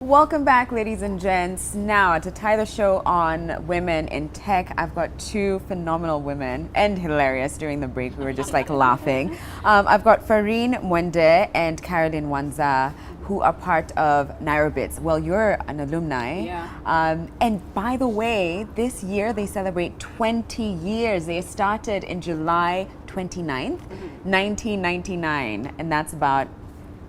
Welcome back, ladies and gents. Now, to tie the show on women in tech, I've got two phenomenal women and hilarious during the break. We were just like laughing. I've got Farine Mwende and Caroline Wanza, who are part of NairobBits. Well, you're an alumni. Yeah. And by the way, this year they celebrate 20 years. They started in July 29th, 1999. And that's about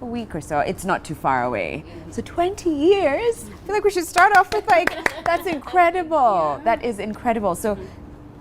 a week or so. It's not too far away. So 20 years? I feel like we should start off with like, that's incredible. Yeah. That is incredible. So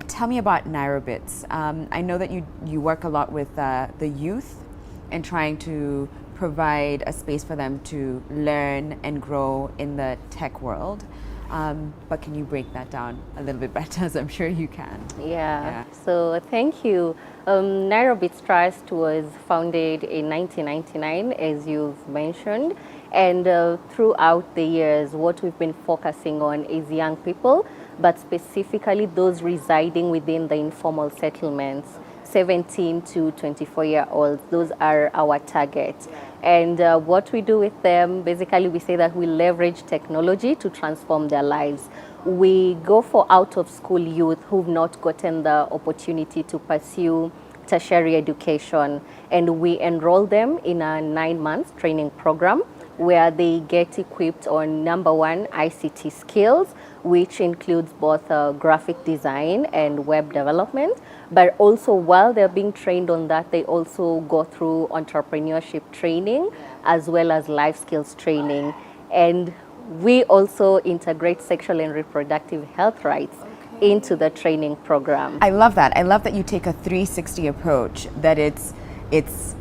tell me about NairobBits. I know that you work a lot with the youth and trying to provide a space for them to learn and grow in the tech world. But can you break that down a little bit better, as I'm sure you can? Yeah. So thank you. NairobBits Trust was founded in 1999, as you've mentioned. And throughout the years, what we've been focusing on is young people, but specifically those residing within the informal settlements, 17 to 24-year-olds. Those are our targets. And what we do with them, basically we say that we leverage technology to transform their lives. We go for out-of-school youth who've not gotten the opportunity to pursue tertiary education, and we enroll them in a 9-month training program where they get equipped on number one, ICT skills, which includes both graphic design and web development. But also while they're being trained on that, they also go through entrepreneurship training as well as life skills training. And we also integrate sexual and reproductive health rights into the training program. I love that. I love that you take a 360 approach, that it's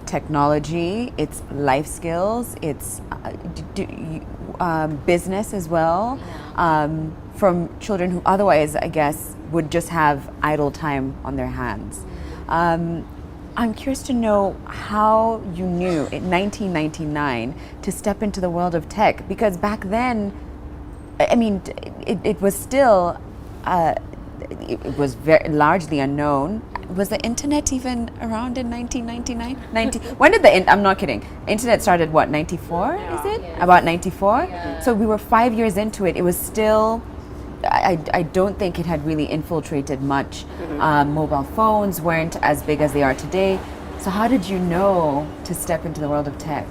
technology, it's life skills, it's business as well, from children who otherwise, I guess, would just have idle time on their hands. I'm curious to know how you knew in 1999 to step into the world of tech, because back then, I mean, it was still, it was very largely unknown. Was the internet even around in 1999? When did I'm not kidding. Internet started what, 94, is it? Yeah. About 94? Yeah. So we were 5 years into it. It was still, I don't think it had really infiltrated much. Mobile phones weren't as big as they are today. So how did you know to step into the world of tech?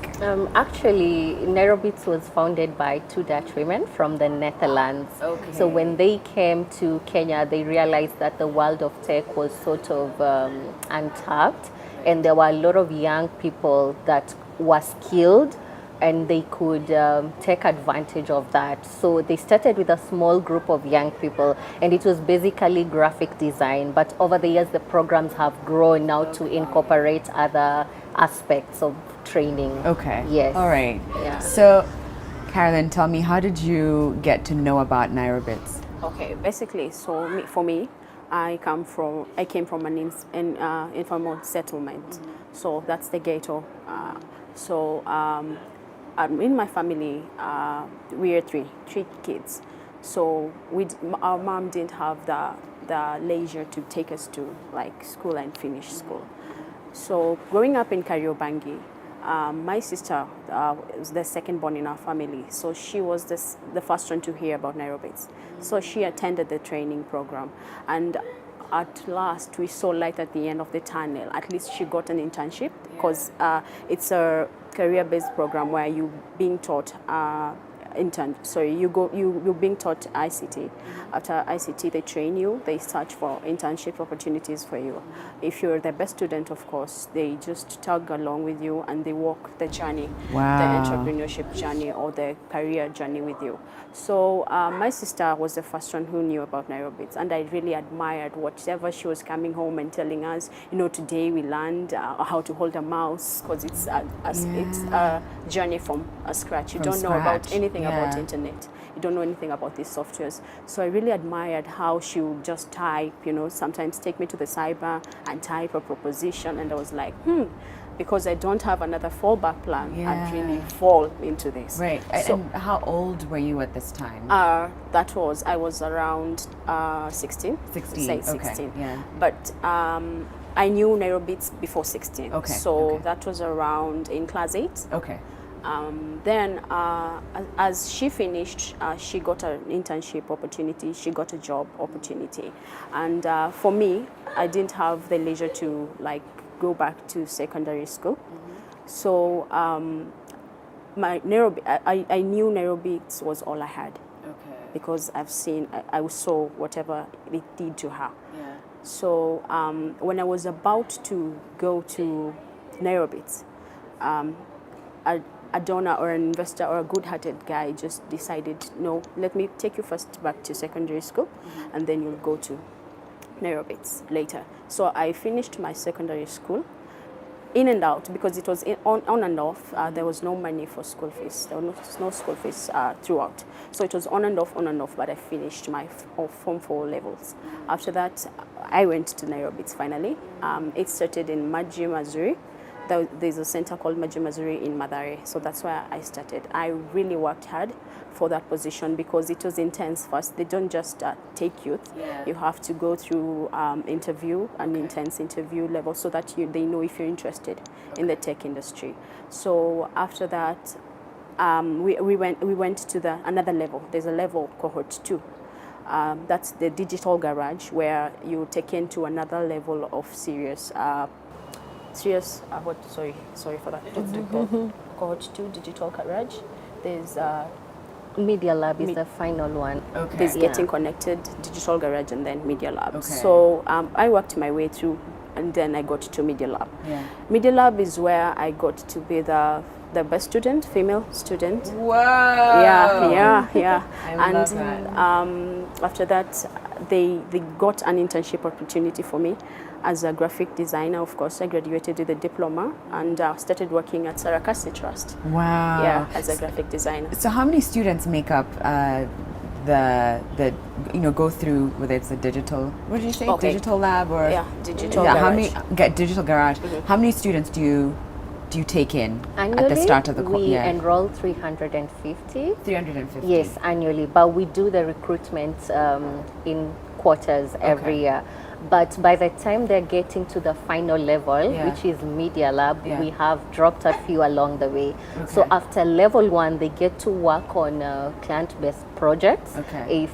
Actually, NairobBits was founded by two Dutch women from the Netherlands. Okay. So when they came to Kenya, they realized that the world of tech was sort of untapped, and there were a lot of young people that were skilled and they could take advantage of that. So they started with a small group of young people, and it was basically graphic design. But over the years, the programs have grown now to incorporate other aspects of training. Okay. Yes. All right. Yeah. So, Carolyn, tell me, how did you get to know about NairobBits? Okay. Basically, so for me, I came from an informal settlement. So that's the ghetto. In my family, we are three kids. So our mom didn't have the leisure to take us to like school and finish school. So growing up in Kariobangi, my sister was the second born in our family. So she was the first one to hear about NairobBits. So she attended the training program, and at last we saw light at the end of the tunnel. At least she got an internship, because it's a career-based program where you're being taught you're being taught ICT. After ICT, they train you, they search for internship opportunities for you. If you're the best student, of course, they just tug along with you and they walk the journey, Wow. the entrepreneurship journey or the career journey with you. So my sister was the first one who knew about NairobBits, and I really admired whatever she was coming home and telling us. Today we learned how to hold a mouse, because it's a journey from scratch. You don't know about anything about internet. You don't know anything about these softwares. So I really admired how she would just type, sometimes take me to the cyber and type a proposition, and I was like, because I don't have another fallback plan, I'd really fall into this. Right. So, and how old were you at this time? I was around 16. 16. Say Okay. 16. Yeah. But I knew NairobBits before 16. Okay. So Okay. that was around in class 8. Okay. Then, as she finished, she got an internship opportunity, she got a job opportunity. And for me, I didn't have the leisure to like go back to secondary school. So I knew NairobBits was all I had. Okay. Because I saw whatever it did to her. Yeah. So when I was about to go to NairobBits, a donor or an investor or a good-hearted guy just decided, no, let me take you first back to secondary school, and then you'll go to NairobBits later. So I finished my secondary school, in and out, because it was on and off. There was no money for school fees. There was no school fees throughout. So it was on and off, but I finished my Form 4 levels. After that, I went to NairobBits finally. It started in Maji, Missouri. There's a center called Maji, Missouri in Mathare. So that's where I started. I really worked hard for that position because it was intense first. They don't just take youth. Yeah. You have to go through interview, an intense interview level, so that they know if you're interested in the tech industry. So after that, we went to another level. There's a level, cohort 2. That's the digital garage, where you take into another level of serious sorry for that. Cohort 2 digital garage. There's Media Lab is the final one. Okay. There's getting connected, digital garage, and then Media Lab. Okay. So I worked my way through, and then I got to Media Lab. Yeah. Media Lab is where I got to be the best student, female student. Whoa. Yeah. I love And that. after that, they got an internship opportunity for me as a graphic designer. Of course, I graduated with a diploma and started working at Sarakasi Trust. Wow. Yeah, as a graphic designer. So how many students make up the go through, whether it's the digital, what did you say, Okay. digital lab or digital yeah, garage. how many digital garage? How many students do you take in Annually, at the start of the course? we enroll 350. 350. Yes, annually, but we do the recruitment in quarters every year. But by the time they're getting to the final level, which is Media Lab, we have dropped a few along the way. So after level 1, they get to work on client-based projects. If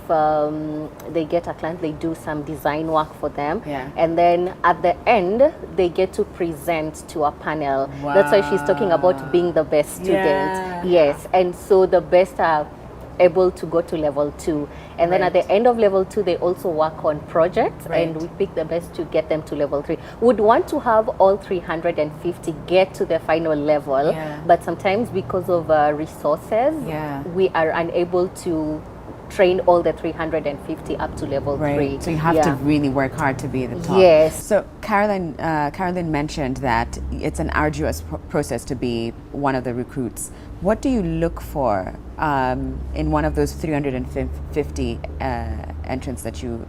they get a client, they do some design work for them. And then at the end, they get to present to a panel. That's why she's talking about being the best student. Yes, and so the best are able to go to level 2, and then at the end of level 2 they also work on projects, and we pick the best to get them to level 3. Would want to have all 350 get to the final level, but sometimes because of resources, we are unable to train all the 350 up to level 3. So you have to really work hard to be at the top. Yes. So Carolyn mentioned that it's an arduous process to be one of the recruits. What do you look for in one of those 350 entrants that you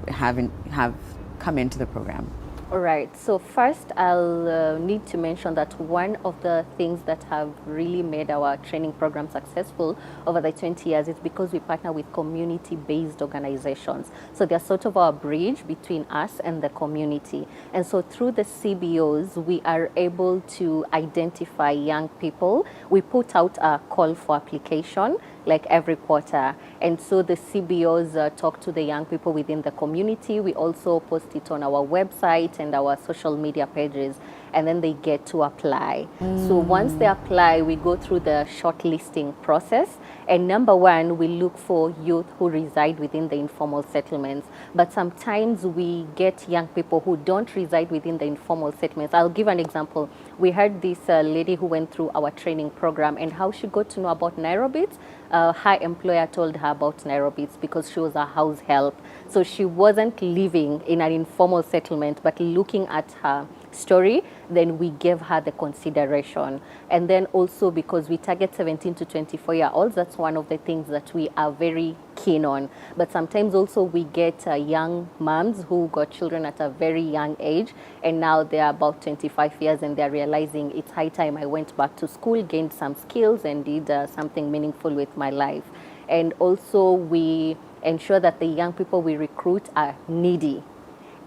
have come into the program? All right, so first I'll need to mention that one of the things that have really made our training program successful over the 20 years is because we partner with community-based organizations. So they're sort of our bridge between us and the community. And so through the CBOs, we are able to identify young people. We put out a call for application like every quarter. And so the CBOs talk to the young people within the community. We also post it on our website and our social media pages, and then they get to apply. So once they apply, we go through the shortlisting process. And number one, we look for youth who reside within the informal settlements. But sometimes we get young people who don't reside within the informal settlements. I'll give an example. We heard this lady who went through our training program and how she got to know about NairobBits. Her employer told her about NairobBits because she was a house help. So she wasn't living in an informal settlement, but looking at her story, then we gave her the consideration. And then also because we target 17 to 24-year-olds, that's one of the things that we are very keen on. But sometimes also we get young moms who got children at a very young age, and now they're about 25 years and they're realizing it's high time I went back to school, gained some skills, and did something meaningful with my life. And also we ensure that the young people we recruit are needy.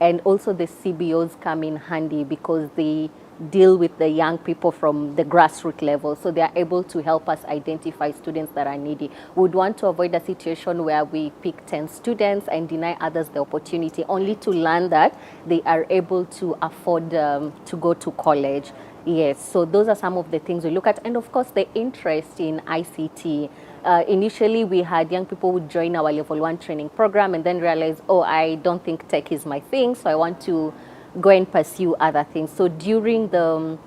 And also the CBOs come in handy because they deal with the young people from the grassroots level, so they are able to help us identify students that are needy. We would want to avoid a situation where we pick 10 students and deny others the opportunity, only to learn that they are able to afford to go to college. Yes, so those are some of the things we look at. And of course, the interest in ICT. Initially, we had young people who join our level 1 training program and then realize, oh, I don't think tech is my thing, so I want to go and pursue other things. So during the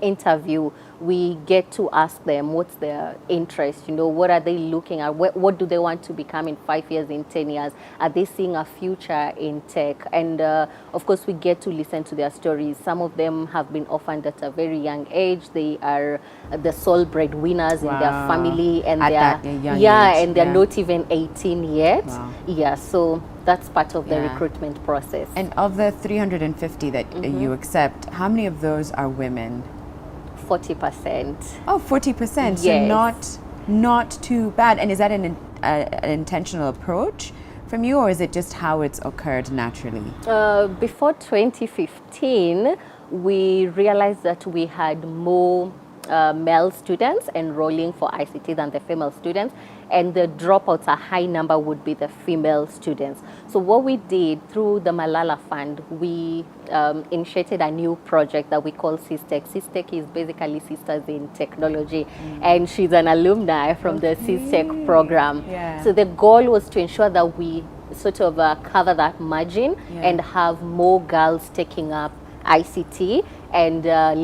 interview, we get to ask them what's their interest, what are they looking at, what do they want to become in 5 years, in 10 years, are they seeing a future in tech? And of course, we get to listen to their stories. Some of them have been orphaned at a very young age. They are the sole breadwinners in their family, and they're not even 18 yet. Yeah, so that's part of the recruitment process. And of the 350 that you accept, how many of those are women? 40%. Oh, 40%. Yes. So not too bad. And is that an intentional approach from you, or is it just how it's occurred naturally? Before 2015, we realized that we had more male students enrolling for ICT than the female students, and the dropouts, a high number would be the female students. So what we did through the Malala Fund, we initiated a new project that we call SysTech. SysTech is basically Sisters in Technology, and she's an alumni from the SysTech program. So the goal was to ensure that we sort of cover that margin and have more girls taking up ICT and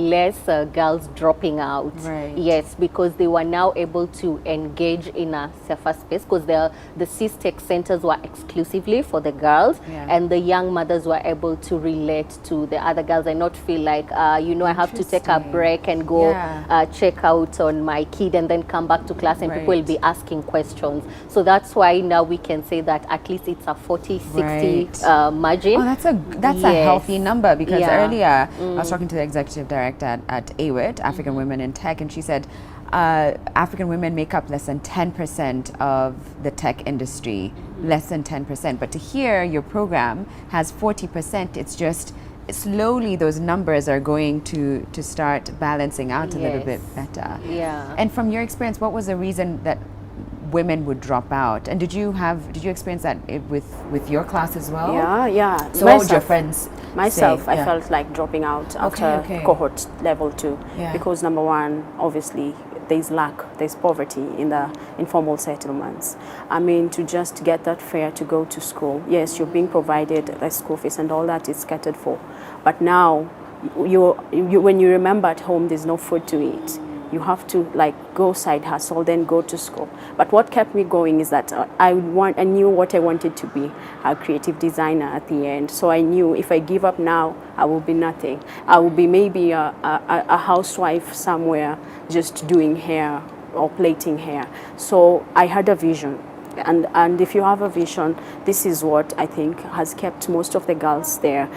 less girls dropping out. Yes, because they were now able to engage in a safer space, because the SysTech centers were exclusively for the girls, and the young mothers were able to relate to the other girls and not feel like, I have to take a break and go check out on my kid and then come back to class and people will be asking questions. So that's why now we can say that at least it's a 40-60 margin. Oh, that's a healthy number, because earlier I was talking to the executive director at AWIT, African Women in Tech, and she said African women make up less than 10% of the tech industry, less than 10%. But to hear your program has 40%, it's just slowly those numbers are going to start balancing out a little bit better. And from your experience, what was the reason that women would drop out? And did you experience that with your class as well? So what would your friends myself say? I felt like dropping out after cohort level 2 because number one, obviously there's poverty in the informal settlements. I mean, to just get that fare to go to school, yes, you're being provided the school fees and all that is catered for, but now when you remember at home there's no food to eat, you have to like go side hustle, then go to school. But what kept me going is that I knew what I wanted to be, a creative designer at the end. So I knew if I give up now, I will be nothing. I will be maybe a housewife somewhere just doing hair or plaiting hair. So I had a vision. And if you have a vision, this is what I think has kept most of the girls there.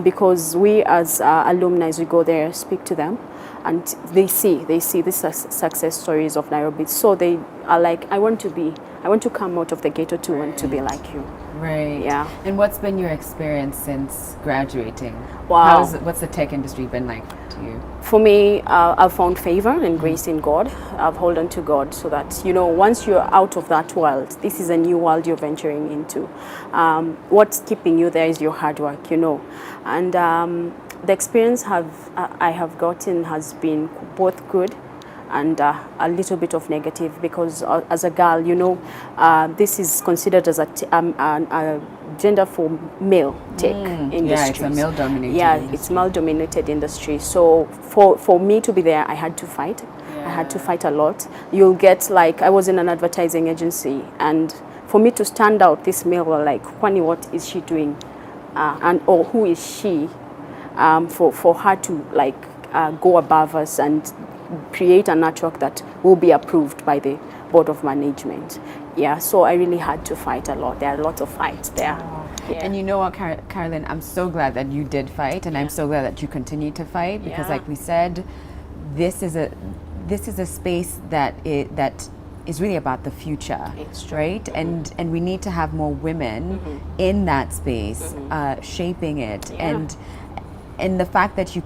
Because we as alumni, we go there, speak to them, and they see the success stories of NairobBits. So they are like, I want to come out of the ghetto too and to be like you. Right. Yeah. And what's been your experience since graduating? Wow. What's the tech industry been like to you? For me, I've found favor and grace in God. I've held on to God so that, once you're out of that world, this is a new world you're venturing into. What's keeping you there is your hard work, And the experience I have gotten has been both good and a little bit of negative, because as a girl, this is considered as a gender for male tech industry. Yeah, it's a male-dominated industry. It's male-dominated industry. So for me to be there, I had to fight. I had to fight a lot. You'll get I was in an advertising agency, and for me to stand out, this male were like, Kwani, what is she doing? Or who is she? For her to go above us and create a network that will be approved by the board of management. Yeah, so I really had to fight a lot. There are a lot of fights there. And you know what, Carolyn, I'm so glad that you did fight, and I'm so glad that you continue to fight, because like we said, this is a space that is really about the future, right? And we need to have more women in that space, shaping it. and the fact that you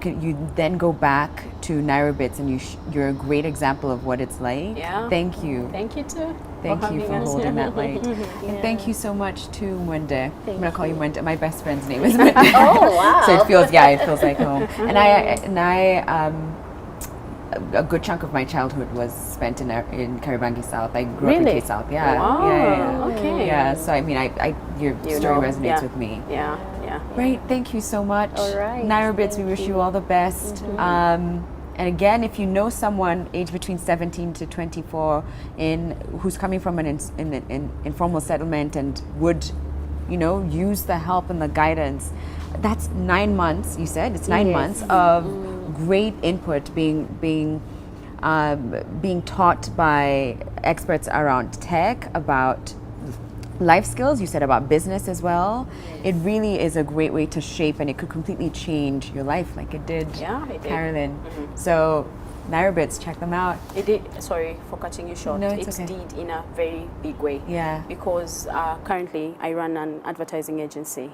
then go back to NairobBits and you're a great example of what it's like. Yeah. Thank you. Thank you too. Thank you for having us. holding that light. And thank you so much to Mwende. I'm Thank gonna call you Mwende. My best friend's name is Mwende. Oh, wow. So it feels like home. And I a good chunk of my childhood was spent in Karibangi South. I grew up in Really? K South. Yeah. Wow. Yeah. Okay. Yeah. So I mean, your You story know, resonates yeah. with me. Yeah. Yeah. Right. Thank you so much. All right, NairobBits, we thank wish you you. all the best. And again, if you know someone aged between 17 to 24 who's coming from an informal settlement and would, use the help and the guidance, that's 9 months. You said it's 9 Yes. months of great input being taught by experts around tech, about life skills. You said about business as well. It really is a great way to shape, and it could completely change your life like it did, Yeah, it did. Carolyn. So NairobBits, check them out. It did. Sorry for cutting you short. No, it's it okay. did in a very big way. Yeah. Because currently I run an advertising agency.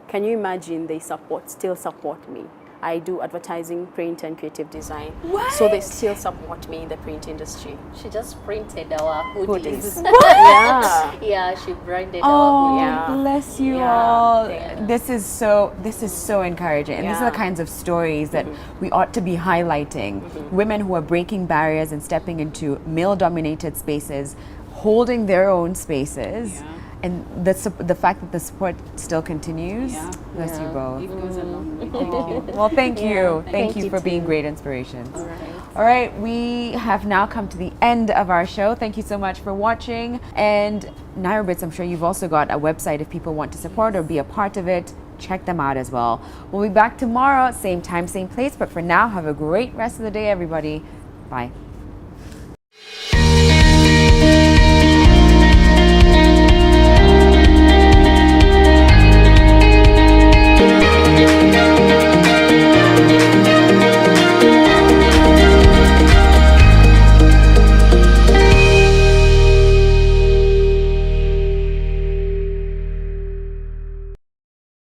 Can you imagine they still support me? I do advertising, print, and creative design. What? So they still support me in the print industry. She just printed our hoodies. Yeah. Yeah, she branded Oh, our hoodies. Yeah. bless you Yeah. all. Yeah. This is so encouraging. And these are the Yeah. kinds of stories that we ought to be highlighting. Women who are breaking barriers and stepping into male-dominated spaces, holding their own spaces. Yeah. And the fact that the support still continues. Yeah. Bless you Yeah. both. It goes a long way. Oh, well, thank you. Thank you you for being too. great inspirations. All right. All right, we have now come to the end of our show. Thank you so much for watching. And NairobBits, I'm sure you've also got a website if people want to support or be a part of it. Check them out as well. We'll be back tomorrow, same time, same place. But for now, have a great rest of the day, everybody. Bye.